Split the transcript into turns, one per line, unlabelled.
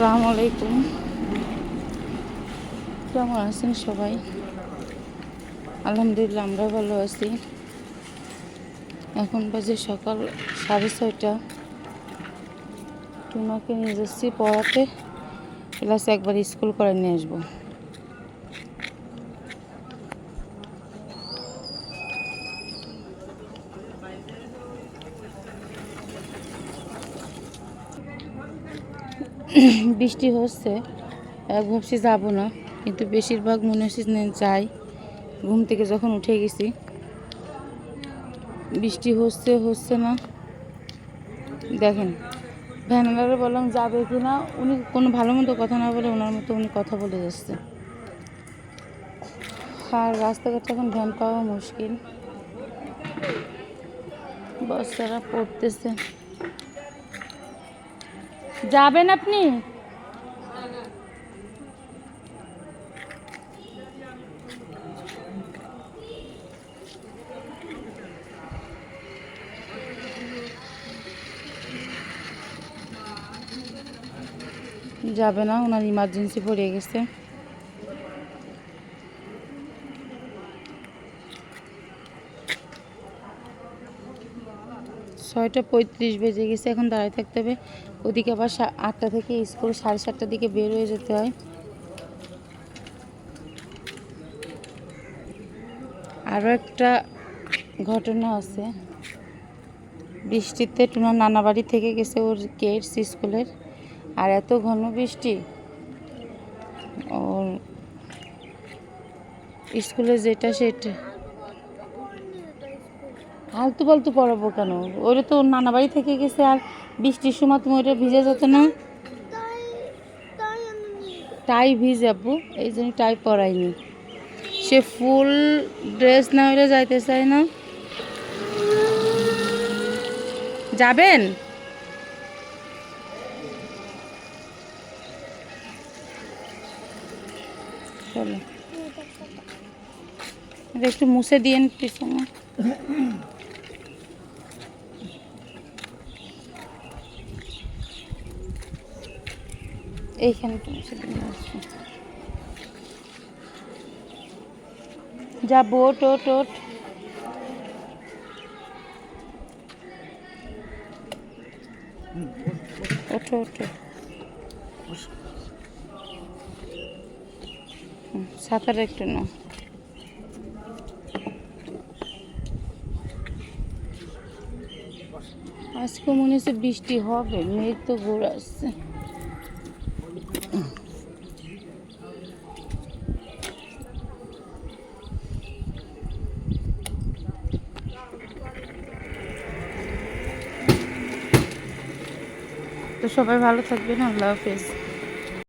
আসসালামু আলাইকুম। কেমন আছেন সবাই? আলহামদুলিল্লাহ আমরা ভালো আছি। এখন বাজে সকাল 6:30। টুনাকে নিয়ে যাচ্ছি পড়াতে, প্লাস একবার স্কুল করে নিয়ে আসবো। বৃষ্টি হচ্ছে, ভাবছি যাবো না, কিন্তু বেশিরভাগ মনে হচ্ছে যাই। ঘুম থেকে যখন উঠে গেছি বৃষ্টি হচ্ছে না। দেখেন, ভ্যানওয়ালারে বললাম যাবে কি না, উনি কোনো ভালো মতো কথা না বলে ওনার মতো উনি কথা বলে যাচ্ছে। আর রাস্তাঘাটে এখন ভ্যান পাওয়া মুশকিল, বাচ্চারা পড়তেছে। যাবেন আপনি? যাবে না, ওনার ইমার্জেন্সি পড়ে গেছে। ছয়টা 35 বেজে গেছে, এখন দাঁড়িয়ে থাকতে হবে। ওদিকে আবার 8টা থেকে স্কুল, 7:30টার দিকে বের হয়ে যেতে হয়। আরও একটা ঘটনা আছে, বৃষ্টিতে টুনার নানা বাড়ি থেকে গেছে ওর কেডস স্কুলের, আর এত ঘন বৃষ্টি ওর স্কুলে যেটা সেটা আলতু পালতু পড়াবো কেন? ওরা তো নানা বাড়ি থেকে গেছে, আর বৃষ্টির সময় তুমি ওটা ভিজে যেত না? টাই ভিজাবো, এই জন্য টাই পরাইনি। সে ফুল ড্রেস না হলে যাইতে চায় না। যাবেন? চলো, একটু মুছে দিয়েন পিছনে। এইখানে একটু মুছে দিন। যা বোট ওট ওট। ওঠো ওঠো, ছাতাটা একটু নাও। আজকে মনে হচ্ছে বৃষ্টি হবে, মেঘ তো ঘুরে আসছে। তো সবাই ভালো থাকবেন, আল্লাহ হাফেজ।